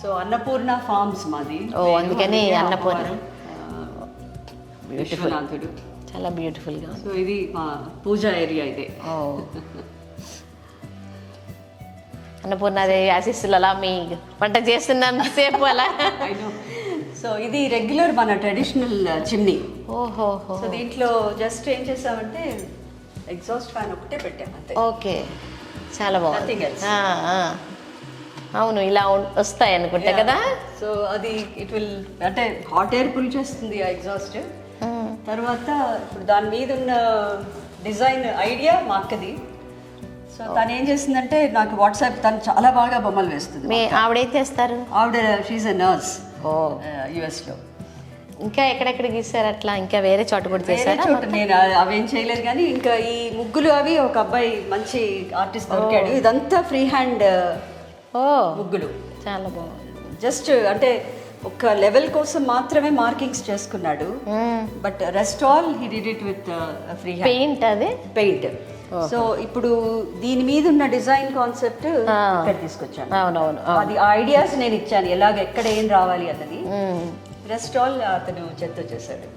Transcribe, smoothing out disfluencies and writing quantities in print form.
So Annapurna forms మాది. అందుకని అన్నపూర్ణ. విశ్వనాథుడు చాలా బ్యూటిఫుల్గా. సో ఇది మా పూజా ఏరియా ఇదే. అన్నపూర్ణాదేవి ఆశీస్సులు అలా మీ వంట చేస్తున్నంత సేపు అలా. సో ఇది రెగ్యులర్ మన ట్రెడిషనల్ చిమ్నీ. ఓహో. సో దీంట్లో జస్ట్ ఏం చేసామంటే ఎగ్జాస్ట్ ఫ్యాన్ ఒకటే పెట్టాం అంతే. ఓకే, చాలా Nothing బాగుంది. else. అవును, ఇలా వస్తాయి అనుకుంటా కదా. సో అది ఇట్ విల్ అంటే హాట్ ఎయిర్ పుల్ చేస్తుంది ఆ ఎగ్జాస్ట్. తర్వాత ఇప్పుడు దాని మీద ఉన్న డిజైన్ ఐడియా మా అక్కది. సో తను ఏం చేస్తుందంటే నాకు వాట్సాప్, తను చాలా బాగా బొమ్మలు వేస్తుంది. మీ ఆవిడేం చేస్తారు? ఆవిడ షీఈ్ ఎ నర్స్ ఓ, యుఎస్లో. ఇంకా ఎక్కడెక్కడ గీసారు అట్లా? ఇంకా వేరే చోట కూడా వేరే చేశారా? చోట నేను అవేం చేయలేదు, కానీ ఇంకా ఈ ముగ్గులు అవి ఒక అబ్బాయి మంచి ఆర్టిస్ట్ దొరికాడు. ఇదంతా ఫ్రీ హ్యాండ్ ఓ, ముగ్గులు. చాలా బాగుంది. జస్ట్ అంటే ఒక లెవెల్ కోసం మాత్రమే మార్కింగ్స్ చేసుకున్నాడు. But rest all he did it with free hand paint. అది పెయింట్. సో ఇప్పుడు దీని మీద ఉన్న డిజైన్ కాన్సెప్ట్ ఇక్కడ తీసుకొచ్చాను. అవునవును, అది ఐడియాస్ నేను ఇచ్చాను, ఎలాగ ఎక్కడ ఏం రావాలి అన్నది. రెస్ట్ ఆల్ అతను చేత్తో చేశాడు.